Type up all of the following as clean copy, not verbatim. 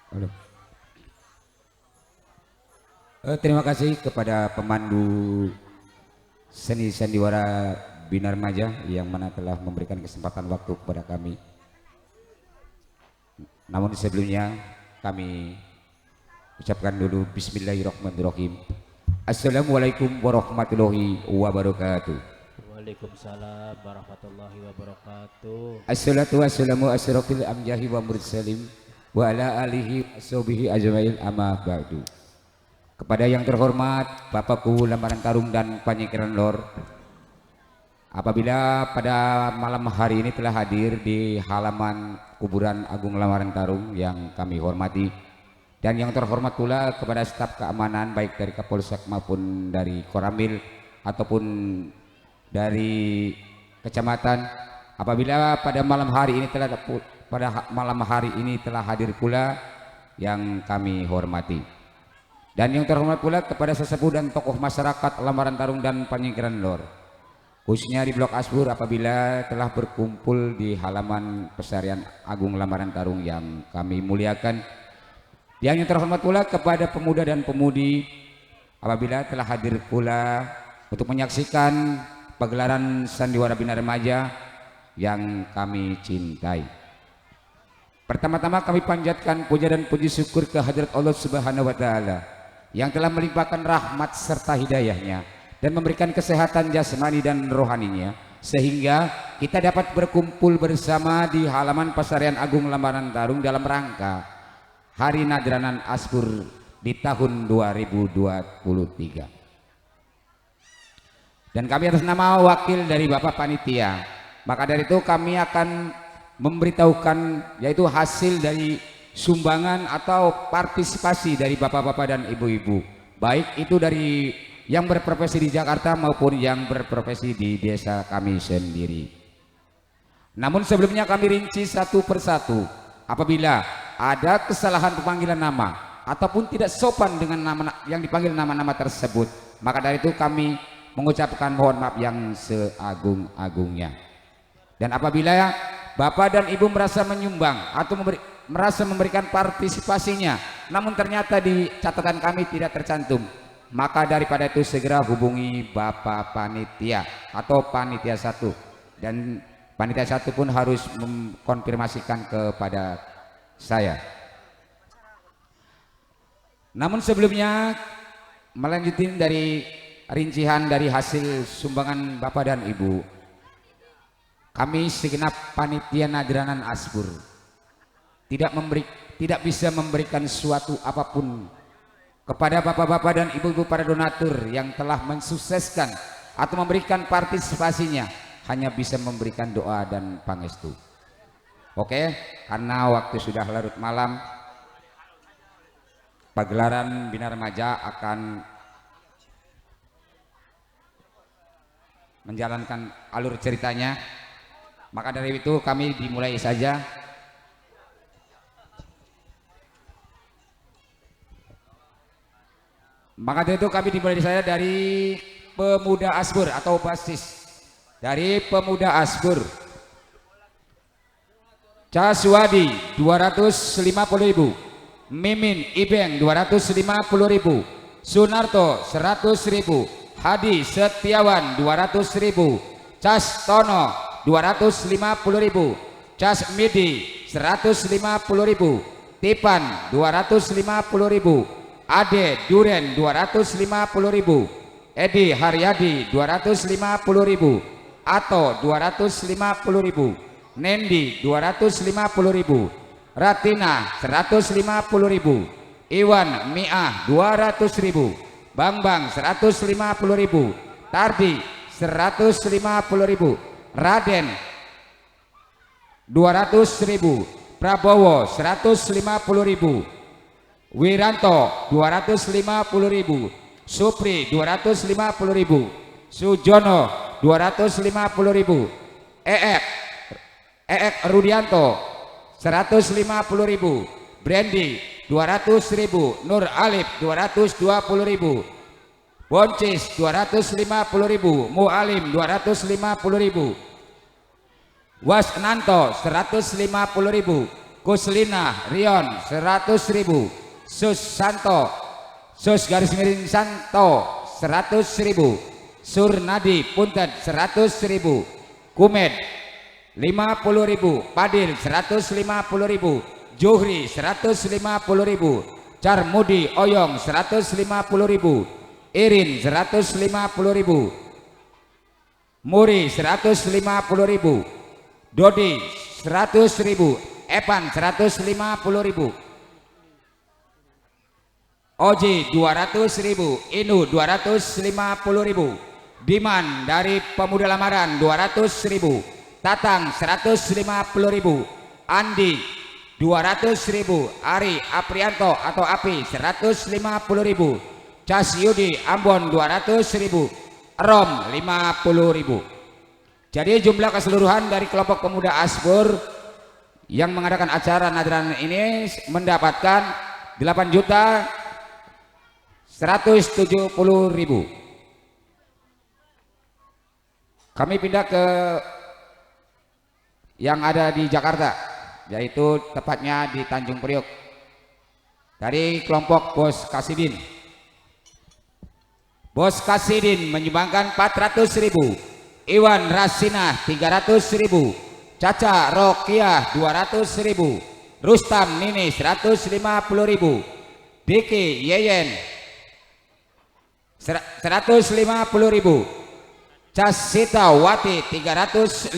Halo. Terima kasih kepada pemandu seni sandiwara Bina Remaja yang mana telah memberikan kesempatan waktu kepada kami. Namun sebelumnya kami ucapkan dulu Bismillahirrahmanirrahim. Assalamualaikum warahmatullahi wabarakatuh. Waalaikumsalam warahmatullahi wabarakatuh. Assalatu wassalamu asyrafil amjahi wa mursalim wa ala alihi washabihi ajmain amma ba'du. Kepada yang terhormat Bapakku Lamaran Tarung dan Panyikiran Lor, apabila pada malam hari ini telah hadir di halaman kuburan Agung Lamaran Tarung yang kami hormati, dan yang terhormat pula kepada staf keamanan baik dari Kapolsek maupun dari Koramil ataupun dari kecamatan, apabila pada malam hari ini telah hadir pula yang kami hormati. Dan yang terhormat pula kepada sesepuh dan tokoh masyarakat Lamaran Tarung dan Panyikiran Lor, khususnya di Blok Asbur apabila telah berkumpul di halaman Pesarian Agung Lamaran Tarung yang kami muliakan. Yang terhormat pula kepada pemuda dan pemudi apabila telah hadir pula untuk menyaksikan pagelaran Sandiwara Bina Remaja yang kami cintai. Pertama-tama kami panjatkan puja dan puji syukur ke hadirat Allah Subhanahu wa Ta'ala yang telah melimpahkan rahmat serta hidayahnya dan memberikan kesehatan jasmani dan rohaninya, sehingga kita dapat berkumpul bersama di halaman Pesarian Agung Lamaran Tarung dalam rangka Hari Nadranan Asbur di tahun 2023. Dan kami atas nama wakil dari Bapak Panitia, maka dari itu kami akan memberitahukan yaitu hasil dari sumbangan atau partisipasi dari bapak-bapak dan ibu-ibu, baik itu dari yang berprofesi di Jakarta maupun yang berprofesi di desa kami sendiri. Namun sebelumnya kami rinci satu persatu. Apabila ada kesalahan pemanggilan nama ataupun tidak sopan dengan nama yang dipanggil nama-nama tersebut, maka dari itu kami mengucapkan mohon maaf yang seagung-agungnya. Dan apabila bapak dan ibu merasa menyumbang atau merasa memberikan partisipasinya, namun ternyata di catatan kami tidak tercantum, maka daripada itu segera hubungi Bapak Panitia atau Panitia 1, dan Panitia 1 pun harus mengkonfirmasikan kepada saya. Namun sebelumnya melanjutin dari rincian dari hasil sumbangan Bapak dan Ibu, kami segenap panitia Nadranan Asbur tidak bisa memberikan suatu apapun kepada bapak-bapak dan ibu-ibu para donatur yang telah mensukseskan atau memberikan partisipasinya, hanya bisa memberikan doa dan pangestu. Oke, karena waktu sudah larut malam, pagelaran Bina Remaja akan menjalankan alur ceritanya. Maka dari itu kami dimulai saja. Maka dari itu kami dimulai saya dari Pemuda Asbur atau basis dari Pemuda Asbur. Caswadi 250.000, Mimin Ibeng 250.000, Sunarto 100.000, Hadi Setiawan 200.000, Cas Tono 250.000, Cas Midi 150.000, Tipan 250.000, Ade Duren 250.000, Edi Haryadi 250.000, Ato 250.000, Nendi 250.000, Ratina 150.000, Iwan Miah 200.000, Bambang 150.000, Tardi 150.000, Raden 200.000, Prabowo 150.000, Wiranto 250.000, Supri 250.000, Sujono 250.000, Eek Rudianto 150.000, Brandy 200.000, Nur Alif 220.000, Boncis 250.000, Mualim 250.000, Wasnanto 150.000, Kuslina Rion 100.000, Susanto Sus garis miring Santo 100.000, Surnadi Puntet 100.000, Kumed 50.000, Padil 150.000, Johri 150.000, Carmudi Oyong 150.000, Irin 150.000, Muri 150.000, Dodi 100.000, Evan 150.000, Oji 200.000, Inu 250.000, Diman dari Pemuda Lamaran 200.000, Tatang 150.000, Andi 200.000, Ari Aprianto atau Api 150.000, Casyudi Ambon 200.000, Rom 50.000. Jadi jumlah keseluruhan dari kelompok pemuda Asbur yang mengadakan acara nadran ini mendapatkan 8.170.000. Kami pindah ke yang ada di Jakarta, yaitu tepatnya di Tanjung Priok. Dari kelompok Bos Kasidin. Bos Kasidin menyumbangkan 400.000, Iwan Rasina 300.000, Caca Rokiah 200.000, Rustam Nini 150.000, Diki Yeyen 150.000, Casita Wati 350.000,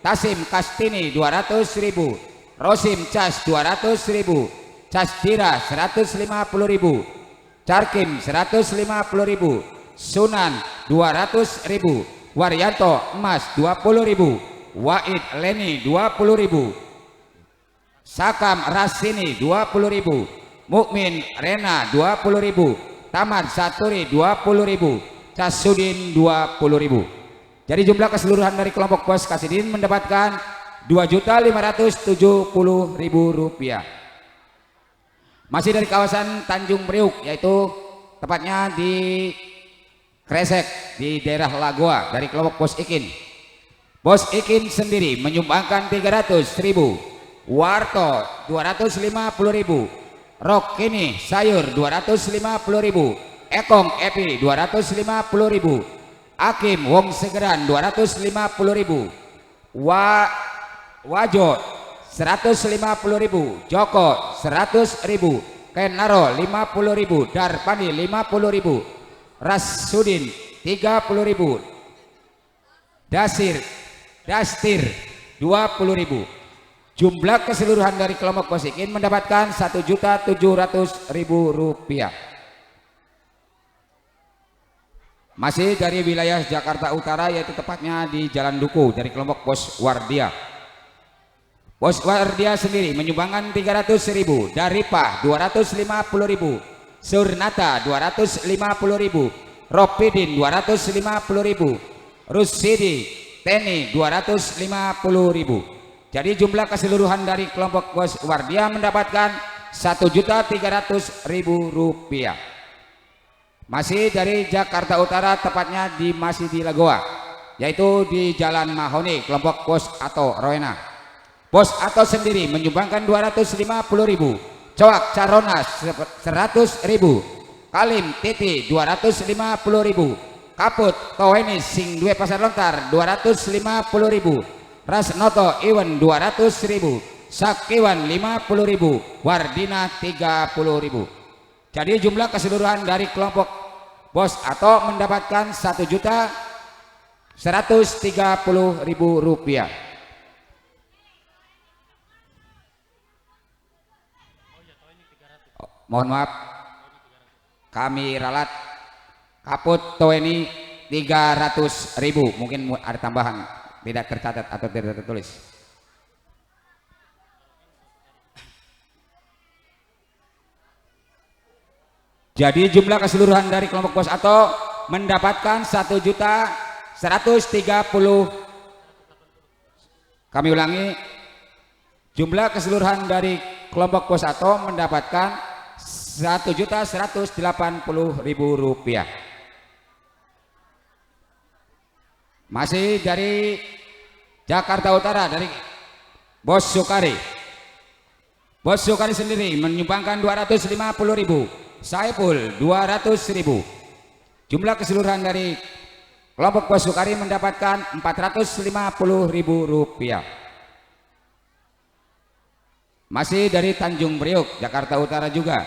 Tasim Kastini 200.000, Rosim Cas 200.000, Casdira 150.000, Carkim 150.000, Sunan 200.000, Waryanto Emas 20.000, Waid Leni 20.000, Sakam Rasini 20.000, Mukmin Rena 20.000, Taman Saturi 20.000, Casudin 20.000. Jadi jumlah keseluruhan dari kelompok Bos Kasidin mendapatkan 2.570.000 rupiah. Masih dari kawasan Tanjung Priuk, yaitu tepatnya di Kresek di daerah Lagoa, dari kelompok Bos Ikin. Bos Ikin sendiri menyumbangkan 300.000, Warto 250.000, Rokini Sayur 250.000, Ekong Epi 250.000, Hakim Wong Segeran 250.000, Wajo 150.000, Joko 100.000, Kenaro 50.000, Darpani 50.000, Rasudin 30.000, Dastir 20.000. Jumlah keseluruhan dari kelompok Bos Ikin mendapatkan 1.700.000 rupiah. Masih dari wilayah Jakarta Utara, yaitu tepatnya di Jalan Duku, dari kelompok Bos Wardia. Bos Wardia sendiri menyumbangkan 300.000, Daripah 250.000, Surnata 250.000, Ropidin 250.000, Rusidi Teni 250.000. Jadi jumlah keseluruhan dari kelompok Bos Wardia mendapatkan 1.300.000 rupiah. Masih dari Jakarta Utara, tepatnya masih di Lagoa, yaitu di Jalan Mahoni, kelompok Bos Ato Roena. Bos Ato sendiri menyumbangkan 250.000, Coak Carona 100.000, Kalim Titi 250.000, Kaput Toweni Sing Due Pasar Lontar 250.000, Rasnoto Iwan 200.000, Sakiwan 50.000, Wardina 30.000. Jadi jumlah keseluruhan dari kelompok Bos Ato mendapatkan 1.130.000 rupiah. Mohon maaf, kami ralat Kaput Toweni 300.000, mungkin ada tambahan, tidak tercatat atau tidak tertulis. Jadi jumlah keseluruhan dari kelompok Bos Ato mendapatkan 1.130.000. Kami ulangi, jumlah keseluruhan dari kelompok Bos Ato mendapatkan 1.180.000 rupiah. Masih dari Jakarta Utara, dari Bos Sukari Bos Sukari sendiri menyumbangkan 250.000, Saiful 200.000. Jumlah keseluruhan dari kelompok Bos Sukari mendapatkan 450.000 rupiah. Masih dari Tanjung Priok, Jakarta Utara juga,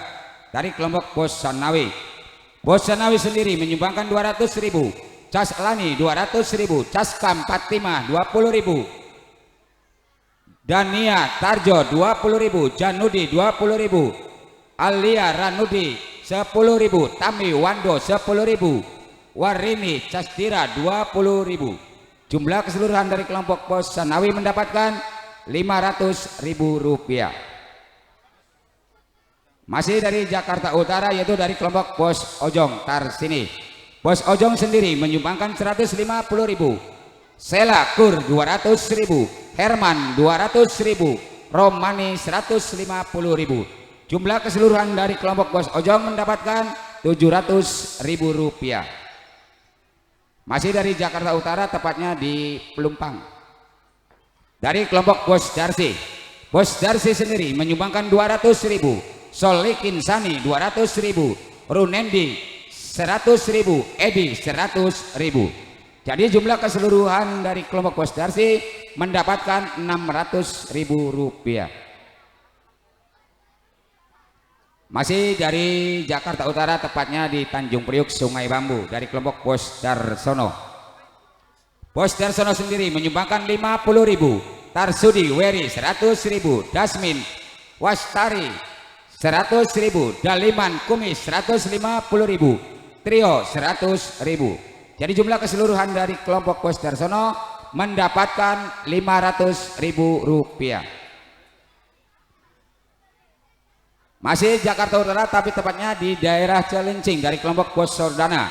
dari kelompok Bos Sanawi. Bos Sanawi sendiri menyumbangkan 200.000, Cas Lani 200.000, Caskam Fatimah 20.000, Dania Tarjo 20.000, Janudi 20.000, Alia Ranudi 10.000, Tami Wando 10.000, Warini Castira 20.000. Jumlah keseluruhan dari kelompok Bos Sanawi mendapatkan 500.000 rupiah. Masih dari Jakarta Utara, yaitu dari kelompok Bos Ojong Tarsini. Bos Ojong sendiri menyumbangkan 150.000, Sela Kur 200.000, Herman 200.000, Romani 150.000. Jumlah keseluruhan dari kelompok Bos Ojong mendapatkan 700.000 rupiah. Masih dari Jakarta Utara, tepatnya di Pelumpang, dari kelompok Bos Darsi. Bos Darsi sendiri menyumbangkan 200.000, Solikin Sani 200.000, Runendi 100.000, Edi 100.000. Jadi jumlah keseluruhan dari kelompok Bos Darsi mendapatkan 600.000 rupiah. Masih dari Jakarta Utara, tepatnya di Tanjung Priok, Sungai Bambu, dari kelompok Bos Darsono. Bos Darsono sendiri menyumbangkan 50.000, Tarsudi Weri 100.000, Dasmin Wastari 100.000, Daliman Kumis 150.000, Trio 100.000. Jadi jumlah keseluruhan dari kelompok Bos Darsono mendapatkan 500.000 rupiah. Masih Jakarta Utara, tapi tepatnya di daerah Celincing, dari kelompok Bos Sordana.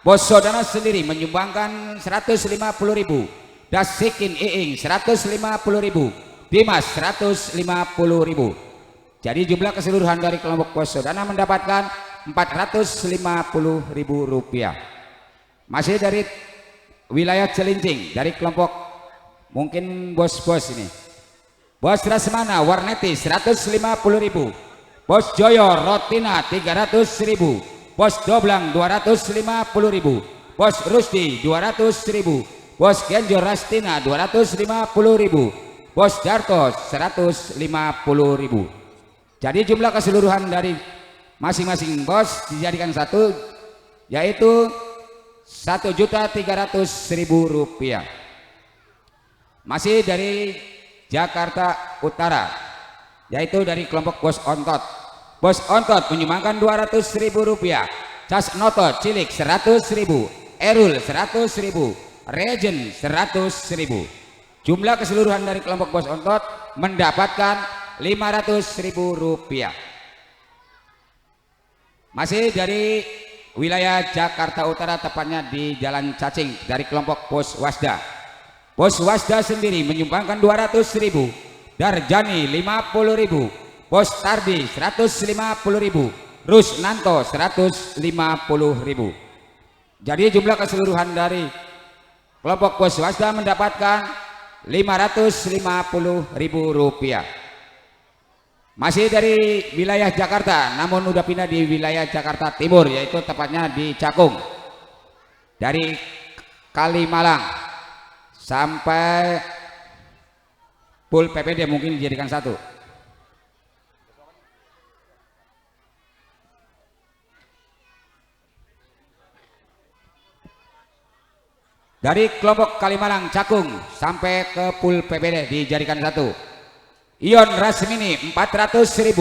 Bos Sordana sendiri menyumbangkan 150.000, Dasikin Iing 150.000, Dimas 150.000. Jadi jumlah keseluruhan dari kelompok Bos Sordana mendapatkan 450.000 rupiah. Masih dari wilayah Celincing, dari kelompok mungkin bos-bos ini. Bos Rasmana Warneti 150.000, Bos Joyo Rotina 300.000, Bos Doblang 250.000, Bos Rusdi 200.000, Bos Genjo Rastina 250.000, Bos Darto 150.000. Jadi jumlah keseluruhan dari masing-masing bos dijadikan satu, yaitu 1.300.000 rupiah. Masih dari Jakarta Utara, yaitu dari kelompok Bos Ontot. Bos Ontot menyumbangkan 200.000 rupiah, Cas Noto Cilik 100.000, Erul 100.000, Regen 100.000. Jumlah keseluruhan dari kelompok Bos Ontot mendapatkan 500.000 rupiah. Masih dari wilayah Jakarta Utara, tepatnya di Jalan Cacing, dari kelompok Bos Wasda. Bos Wasda sendiri menyumbangkan 200.000, Darjani 50.000, Bos Tardi 150.000, Rusnanto 150.000. Jadi jumlah keseluruhan dari kelompok Bos Wasda mendapatkan 550.000 rupiah. Masih dari wilayah Jakarta, namun udah pindah di wilayah Jakarta Timur, yaitu tepatnya di Cakung, dari Kalimalang sampai Pul PPD mungkin dijadikan satu. Dari kelompok Kalimalang Cakung sampai ke Pul PPD dijadikan satu. Ion Rasmini 400.000,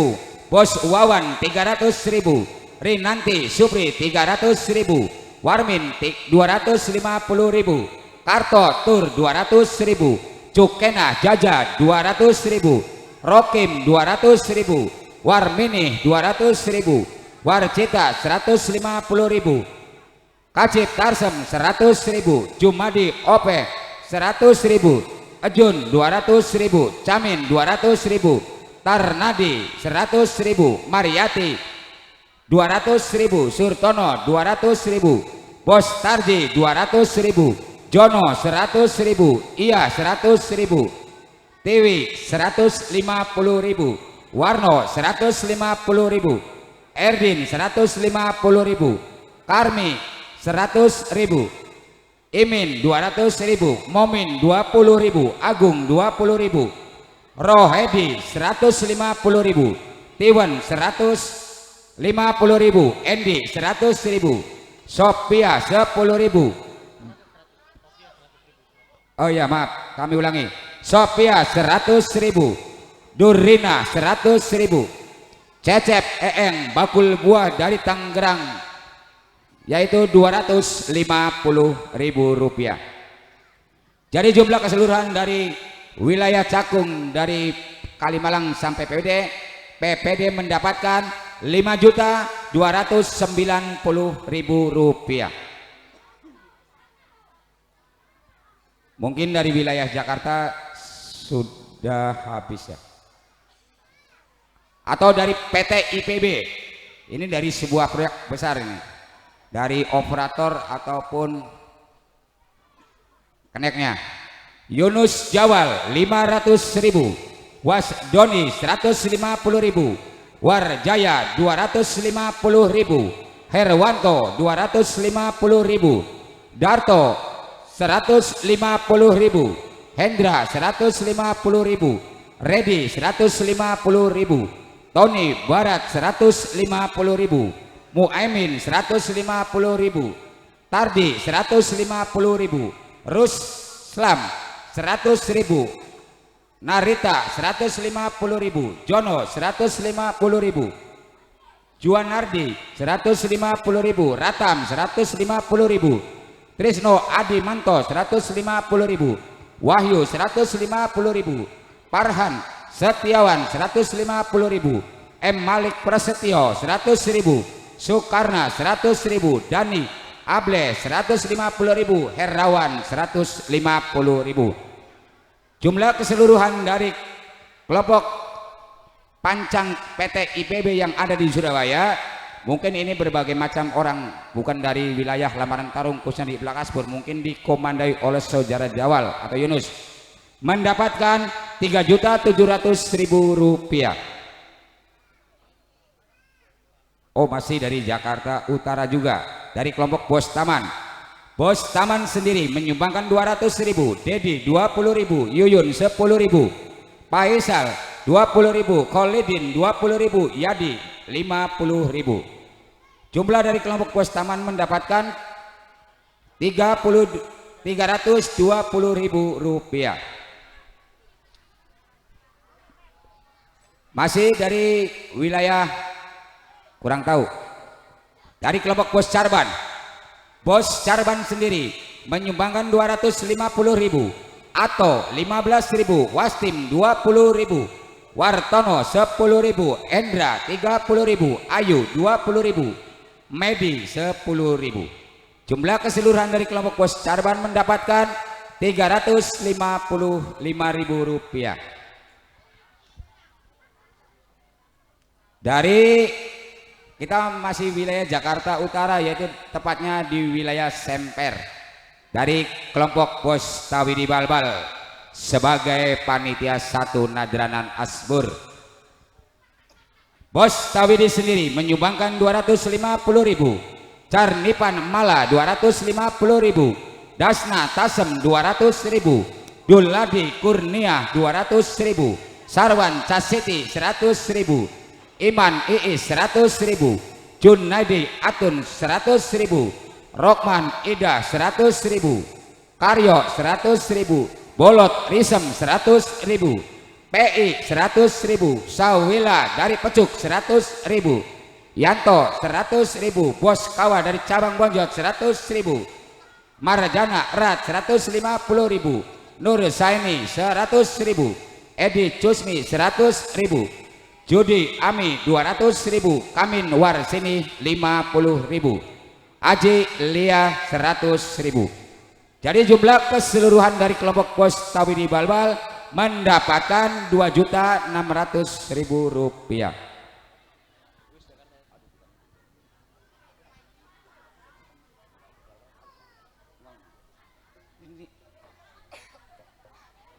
Bos Wawan 300.000, Rinanti Supri 300.000, Warmin 250.000, Karto Tur 200.000, Cukena Jaja 200.000, Rokim 200.000, Warmini 200.000, Warcita 150.000, Kacip Tarsem 100.000, Jumadi Ope 100.000, Ejun 200.000, Camin 200.000, Tarnadi 100.000, Mariati 200.000, Surtono 200.000, Bos Tarji 200.000, Jono 100.000, Iya 100.000, Tiwi 150.000, Warno 150.000, Erdin 150.000, Karmi 100.000, Imin 200.000, Momin 20.000, Agung 20.000, Rohedi 150.000, Tiwan 150.000, Endi 100.000, Sophia 10.000. Oh ya maaf, kami ulangi. Sophia 100.000, Durina 100.000, Cecep Eeng bakul buah dari Tangerang yaitu 250.000 rupiah. Jadi jumlah keseluruhan dari wilayah Cakung dari Kalimalang sampai PPD mendapatkan 5.290.000 rupiah. Mungkin dari wilayah Jakarta sudah habis ya. Atau dari PT IPB. Ini dari sebuah proyek besar ini. Dari operator ataupun keneknya. Yunus Jawal 500.000, Wasdoni 150.000, Warjaya 250.000, Herwanto 250.000, Darto 150.000, Hendra 150.000, Redi 150.000, Tony Barat 150.000, Muaimin 150.000, Tardi 150.000, Ruslam 100.000, Narita 150.000, Jono 150.000, Juanardi 150.000, Ratam 150.000, Trisno Adi Manto 150.000, Wahyu 150.000, Parhan Setiawan 150.000, M Malik Prasetyo 100.000, Soekarna 100.000, Dani Able 150.000, Herawan 150.000. Jumlah keseluruhan dari kelompok pancang PT IPB yang ada di Surabaya, mungkin ini berbagai macam orang, bukan dari wilayah Lamaran Tarung khususnya di Blakaspur, mungkin dikomandai oleh saudara Jawal atau Yunus, mendapatkan 3.700.000 rupiah. Oh masih dari Jakarta Utara juga, dari kelompok Bos Taman. Bos Taman sendiri menyumbangkan 200.000, Dedi 20.000, Yuyun 10.000, Faisal 20.000, Kholidin 20.000, Yadi 50.000. Jumlah dari kelompok Bos Taman mendapatkan 320.000 rupiah. Masih dari wilayah kurang tahu, dari kelompok Bos Carban. Bos Carban sendiri menyumbangkan 250.000, atau 15.000, Wastim 20.000, Wartono 10.000, Endra 30.000, Ayu 20.000, Medi 10.000. Jumlah keseluruhan dari kelompok Bos Carban mendapatkan 355.000 rupiah. Dari kita masih wilayah Jakarta Utara, yaitu tepatnya di wilayah Semper, dari kelompok Bos Tawidi Balbal sebagai panitia 1 Nadranan Asbur. Bos Tawidi sendiri menyumbangkan 250.000, Carnipan Mala 250.000, Dasna Tasem 200.000, Duladi Kurnia 200.000, Sarwan Casiti 100.000, Iman Iis 100.000, Junaidi Atun 100.000, Rokman Ida 100.000, Karyo 100.000, Bolot Risem 100.000, PI 100.000, Sawila dari Pecuk 100.000, Yanto 100.000, Bos Kawa dari Cabang Bonjot 100.000, Marjana Rat 150.000, Nur Saini 100.000, Edi Cusmi 100.000, Judi Ami 200.000, Kamin Warsini 50.000, Aji Lia 100.000. Jadi jumlah keseluruhan dari kelompok Bos Tawidi Balbal mendapatkan 2.600.000 rupiah.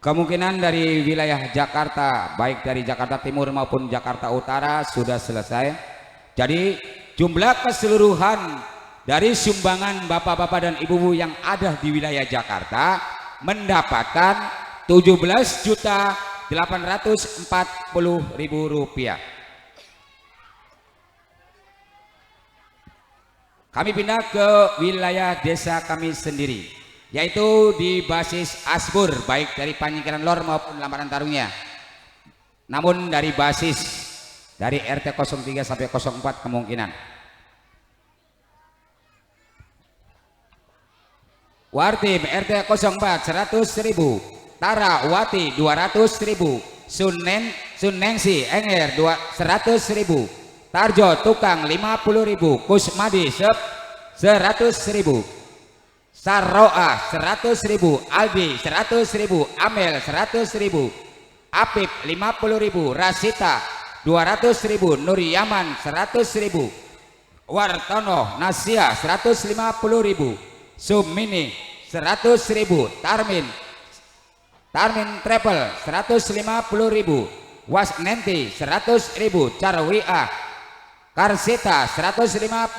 Kemungkinan dari wilayah Jakarta, baik dari Jakarta Timur maupun Jakarta Utara sudah selesai. Jadi jumlah keseluruhan dari sumbangan bapak-bapak dan ibu-ibu yang ada di wilayah Jakarta mendapatkan Rp17.840.000. Kami pindah ke wilayah desa kami sendiri, yaitu di basis Asbur, baik dari Panyingkiran Lor maupun Lamaran Tarungnya. Namun dari basis dari RT 03 sampai 04 kemungkinan. Wartim RT 04 100.000, Tara Wati 200.000, Sunengsi Enger 100.000, Tarjo Tukang 50.000, Kusmadi 100.000, Saroa 100.000, Aldi 100.000, Amel 100.000, Apip 50.000, Rasita 200.000, Nuri Yaman 100.000, Wartono Nasia 150.000, Sumini 100.000, Tarmin Travel 150.000, Wasnenti 100.000, Carwia Karsita 150.000,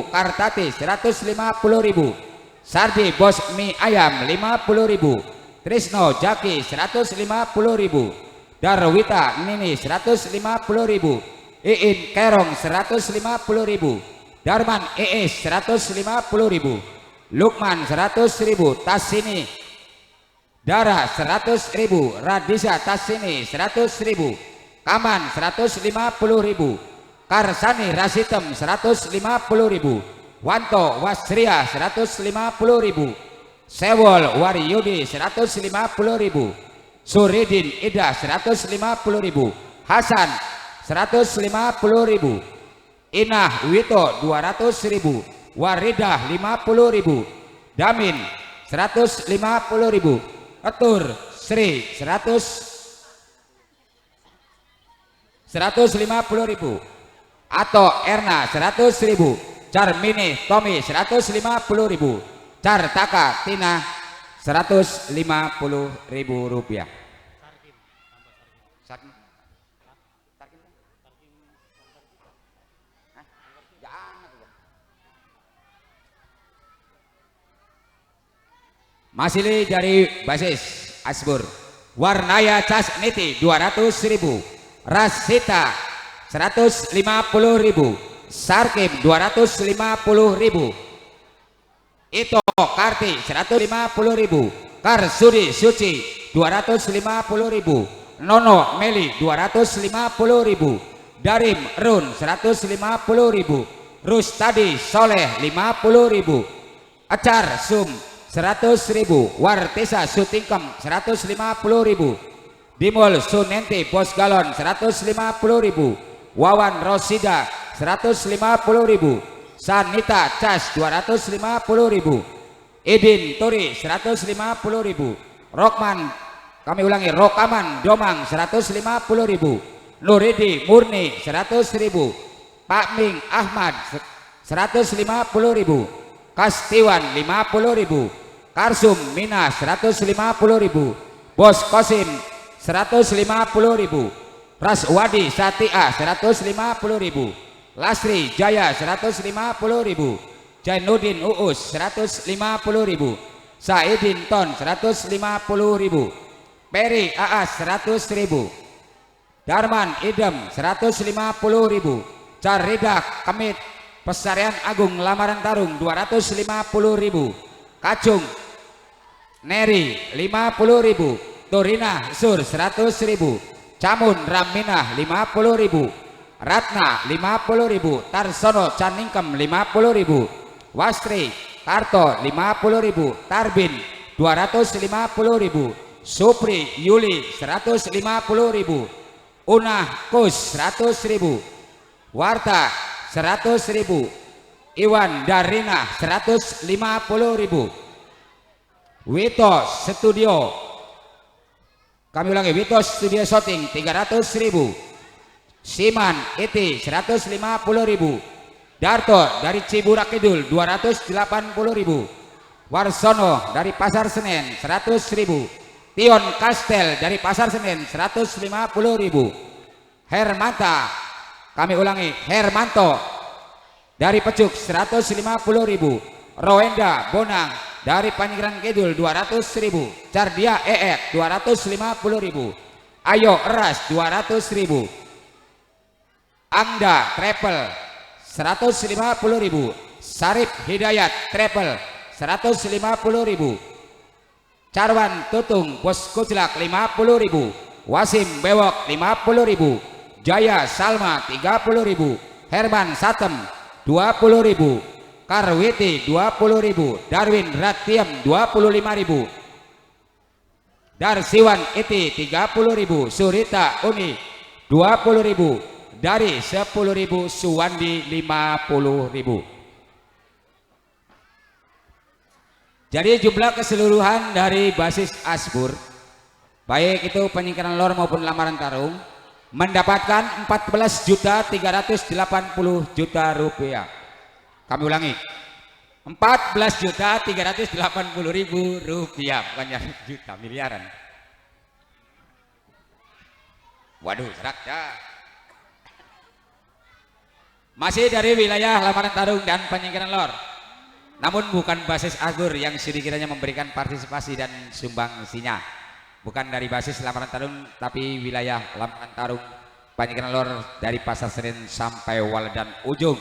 Kartati 150.000, Sardi Bos Mie Ayam 50.000, Trisno Jaki 150.000, Darwita Nini 150.000, Iin Kerong 150.000, Darman ES 150.000, Lukman 100.000, Tasini Dara 100.000, Radisa Tasini 100.000, Kaman 150.000, Karsani Rasitem 150.000, Wanto Wasria 150.000, Sewol Wariyudi 150.000, Suridin Ida 150.000, Hasan 150.000, Inah Wito 200.000, Waridah 50.000, Damin 150.000, Ketur Sri 150.000, Ato Erna 100.000, Carmini Tommy 150.000, Cartaka Tina 150.000 rupiah. Masih dari basis Asbur, Warnaya Casniti 200.000, Rasita 150.000, Sarkim 250.000, Ito Karti 150.000, Karsudi Suci 250.000, Nono Meli 250.000, Darim Run 150.000, Rustadi Soleh 50.000, Acar Sum 100.000, Wartisa Sutingkem 150.000, Dimol Sunenti Bos Galon 150.000, Wawan Rosida 150.000, Sanita Cas 250.000, Idin Turi 150.000, Rokman, kami ulangi, Rokaman Domang 150.000, Nuridi Murni 100.000, Pak Ming Ahmad 150.000, Kastiwan 50.000, Karsum Mina 150.000, Bos Kosim 150.000, Raswadi Satia 150.000, Lasri Jaya 150.000, Jainuddin Uus 150.000, Saidin Ton 150.000, Peri Aas 100.000, Darman Idem 150.000, Caridah Kemit Pesarian Agung Lamaran Tarung 250.000, Kacung Neri 50.000, Turina Sur 100.000, Camun Raminah 50.000, Ratna 50.000, Tarsono Caningkem 50.000, Wastri Karto 50.000, Tarbin 250.000, Supri Yuli 150.000, Unah Kus 100.000, Warta 100.000, Iwan Darina 150.000, Wito Studio, kami ulangi, Wito Studio Shooting 300.000, Siman Iti 150.000, Darto dari Ciburak Kidul 280.000, Warsono dari Pasar Senen 100.000, Tion Kastel dari Pasar Senen 150.000. Hermanta, kami ulangi, Hermanto dari Pecuk 150.000. Roenda Bonang dari Panjang Kidul 200.000. Cardia EF 250.000. Ayo Eras 200.000. Angda Travel 150.000. Sarip Hidayat Travel 150.000. Carwan Tutung Bos Kuclak 50.000. Wasim Bewok 50.000. Jaya Salma 30.000. Herman Satem 20.000. Karwiti 20.000. Darwin Ratiem 25.000. Darsiwan Iti 30.000. Surita Uni 20.000. Dari 10.000 Suwandi 50.000. Jadi jumlah keseluruhan dari basis Asbur, baik itu penyingkiran lor maupun lamaran tarung, mendapatkan 14.380.000 rupiah. Kami ulangi, 14.380.000 rupiah, bukannya juta, miliaran. Waduh, serak ya. Masih dari wilayah lamaran tarung dan penyingkiran lor, namun bukan basis Asbur yang sedikitnya memberikan partisipasi dan sumbangsinya. Bukan dari basis lamaran tarung, tapi wilayah lamaran tarung penyingkiran lor dari Pasar Senen sampai Waledan ujung.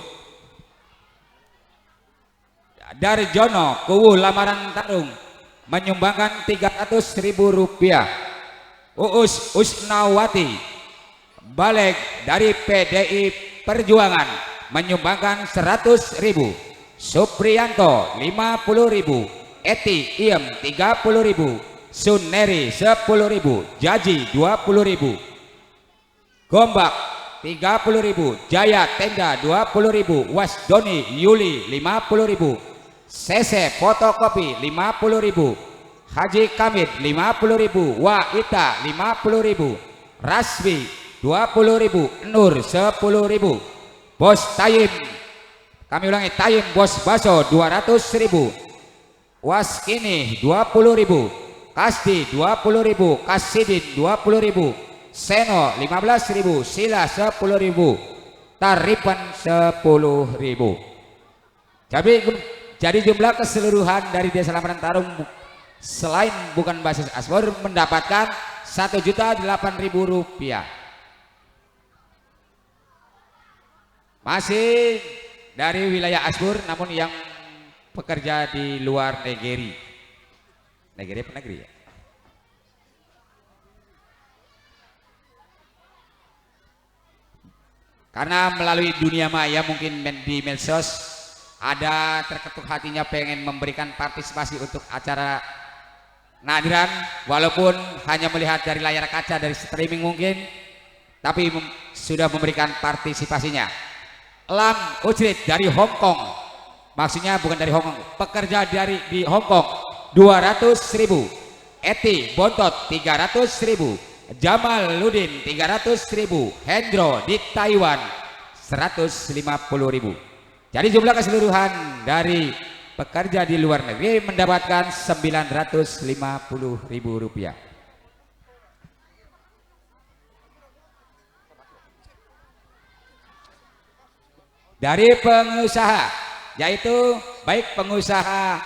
Dari Jono Kuwu lamaran tarung menyumbangkan 300.000 rupiah. Uus Usnawati Balik dari PDI Perjuangan menyumbangkan 100.000. Supriyanto 50.000. Eti Iem 30.000. Suneri 10.000. Jaji 20.000. Gombak 30.000. Jaya Tenda 20.000. Wasdoni Yuli 50.000. Sese Fotokopi 50.000. Haji Kamid 50.000. Waita 50.000. Rasbi 20.000. Nur 10.000. Bos Taim, kami ulangi, Taim Bos Baso 200.000. Waskini 20.000. Kasdi 20.000. Kasidin 20.000. Seno 15.000. Sila 10.000. Taripan 10.000. Jadi jumlah keseluruhan dari Desa Lamaran Tarung selain bukan basis Asbur mendapatkan 1.008.000 rupiah. Masih dari wilayah Asbur, namun yang pekerja di luar negeri. Negeri apa negeri ya? Karena melalui dunia maya mungkin di medsos ada terketuk hatinya pengen memberikan partisipasi untuk acara nadiran, walaupun hanya melihat dari layar kaca dari streaming mungkin, tapi sudah memberikan partisipasinya. Lam Ujrit dari Hong Kong, maksudnya bukan dari Hong Kong, pekerja di Hong Kong 200.000. Eti Bontot 300.000. Jamal Ludin 300.000. Hendro di Taiwan 150.000. Jadi jumlah keseluruhan dari pekerja di luar negeri mendapatkan 950.000 rupiah. Dari pengusaha, yaitu baik pengusaha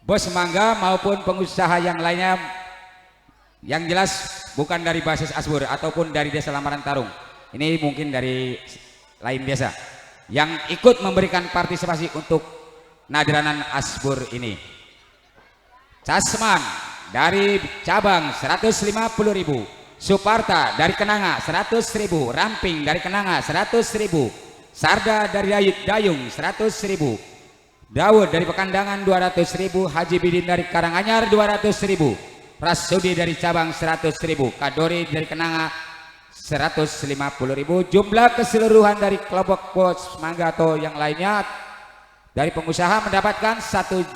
Bos Mangga maupun pengusaha yang lainnya, yang jelas bukan dari basis Asbur ataupun dari Desa Lamaran Tarung, ini mungkin dari lain desa yang ikut memberikan partisipasi untuk nadiranan Asbur ini. Casman dari cabang 150.000. Suparta dari Kenanga 100.000. Ramping dari Kenanga 100.000. Sarda dari Dayung 100.000. Daud dari Pekandangan 200.000. Haji Bidin dari Karanganyar 200.000. Rasudi dari cabang 100.000. Kadori dari Kenanga 150.000. Jumlah keseluruhan dari kelompok Bos Mangga atau yang lainnya dari pengusaha mendapatkan 1.100.000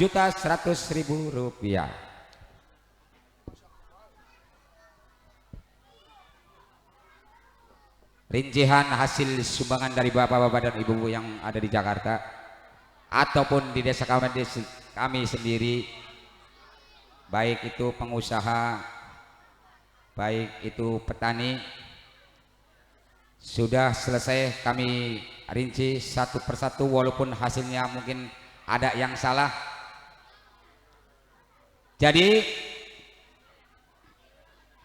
rupiah. Rincian hasil sumbangan dari bapak-bapak dan ibu-ibu yang ada di Jakarta ataupun di desa kami sendiri baik itu pengusaha, baik itu petani, sudah selesai kami rinci satu persatu, walaupun hasilnya mungkin ada yang salah. Jadi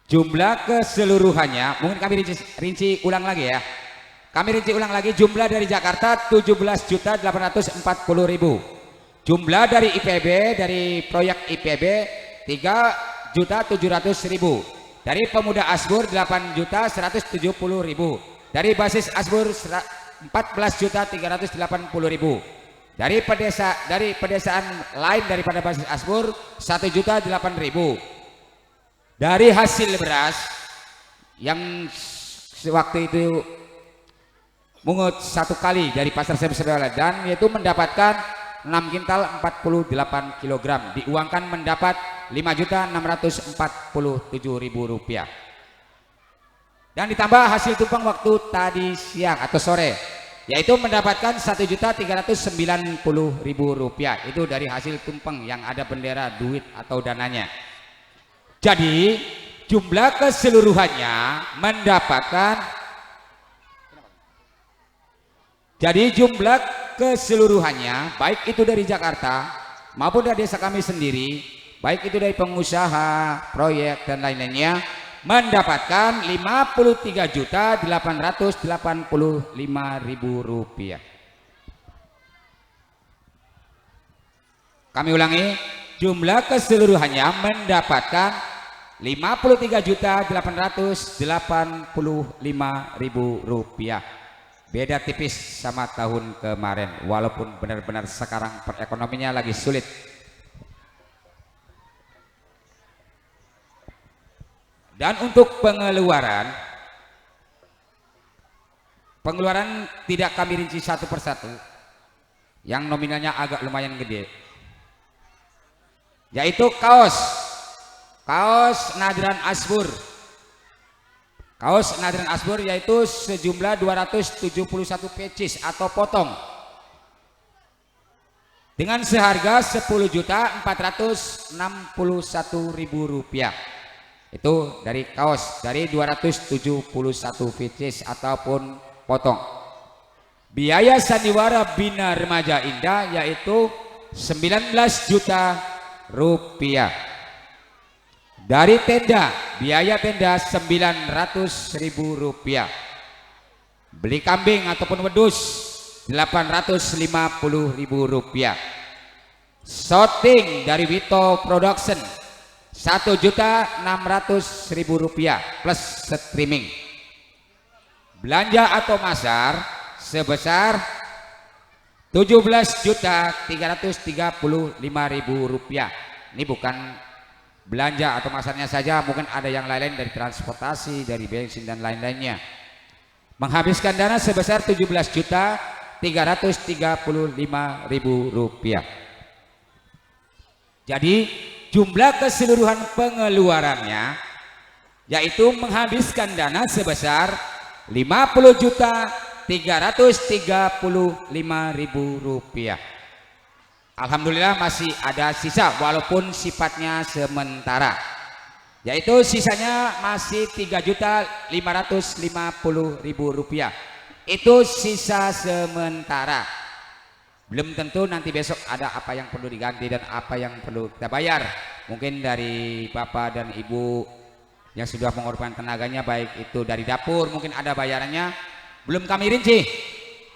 jumlah keseluruhannya mungkin kami rinci ulang lagi ya. Kami rinci ulang lagi, jumlah dari Jakarta 17.840.000. Jumlah dari IPB, dari proyek IPB 3.700.000. Dari Pemuda Asbur 8.170.000. Dari Basis Asbur 14.380.000. Dari pedesaan lain daripada Basis Asbur 1.008.000. Dari hasil beras yang waktu itu mungut satu kali dari pasar semi-saudara, dan yaitu mendapatkan 6 kintal 48 kg, diuangkan mendapat Rp5.647.000, dan ditambah hasil tumpeng waktu tadi siang atau sore, yaitu mendapatkan Rp1.390.000. Itu dari hasil tumpeng yang ada bendera, duit atau dananya. Jadi jumlah keseluruhannya mendapatkan, baik itu dari Jakarta maupun dari desa kami sendiri, baik itu dari pengusaha, proyek dan lain-lainnya, mendapatkan Rp53.885.000. Kami ulangi, jumlah keseluruhannya mendapatkan Rp53.885.000. Beda tipis sama tahun kemarin, walaupun benar-benar sekarang perekonomiannya lagi sulit. Dan untuk pengeluaran tidak kami rinci satu persatu, yang nominalnya agak lumayan gede, yaitu kaos Nadran Asbur. Kaos Nadran Asbur yaitu sejumlah 271 pieces atau potong dengan seharga Rp10.461.000. Itu dari kaos, dari 271 pieces ataupun potong. Biaya sandiwara Bina Remaja Indah yaitu Rp19 juta. Dari tenda, biaya tenda Rp900.000. Beli kambing ataupun wedus Rp850.000. Shooting dari Wito Production Rp1.600.000 plus streaming. Belanja atau masar sebesar Rp17.335.000. Ini bukan belanja atau masarnya saja, mungkin ada yang lain-lain dari transportasi, dari bensin dan lain-lainnya. Menghabiskan dana sebesar Rp17.335.000. Jadi jumlah keseluruhan pengeluarannya yaitu menghabiskan dana sebesar Rp50.335.000. Alhamdulillah masih ada sisa, walaupun sifatnya sementara, yaitu sisanya masih Rp3.550.000. Itu sisa sementara, belum tentu nanti besok ada apa yang perlu diganti dan apa yang perlu kita bayar. Mungkin dari bapak dan ibu yang sudah mengorbankan tenaganya, baik itu dari dapur, mungkin ada bayarannya, belum kami rinci,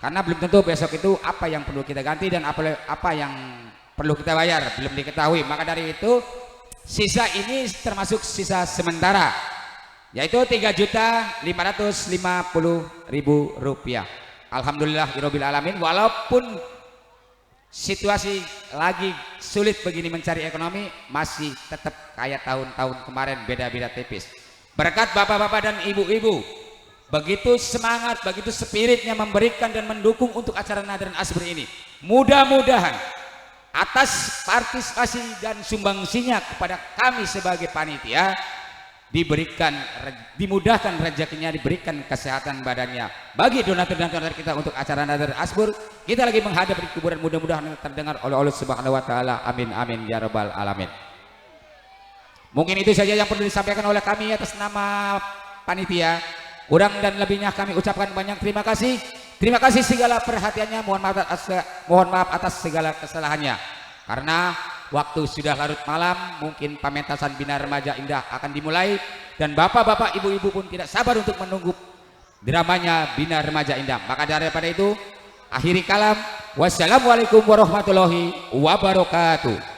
karena belum tentu besok itu apa yang perlu kita ganti dan apa yang perlu kita bayar, belum diketahui. Maka dari itu sisa ini termasuk sisa sementara, yaitu Rp3.550.000. Alhamdulillah Rabbil Alamin, walaupun situasi lagi sulit begini mencari ekonomi, masih tetap kayak tahun-tahun kemarin, beda-beda tipis. Berkat bapak-bapak dan ibu-ibu begitu semangat, begitu spiritnya memberikan dan mendukung untuk acara Nadran Asbur ini. Mudah-mudahan atas partisipasi dan sumbangsinya kepada kami sebagai panitia, dimudahkan rezekinya, diberikan kesehatan badannya. Bagi donatur-donatur kita untuk acara Nadran Asbur, kita lagi menghadap di kuburan, mudah-mudahan terdengar oleh Allah Subhanahu wa taala. Amin amin ya rabbal alamin. Mungkin itu saja yang perlu disampaikan oleh kami atas nama panitia. Kurang dan lebihnya kami ucapkan banyak terima kasih. Terima kasih segala perhatiannya. Mohon maaf atas segala kesalahannya. Karena waktu sudah larut malam, mungkin pementasan Bina Remaja Indah akan dimulai dan bapak-bapak, ibu-ibu pun tidak sabar untuk menunggu dramanya Bina Remaja Indah. Maka daripada itu, akhiri kalam. Wassalamualaikum warahmatullahi wabarakatuh.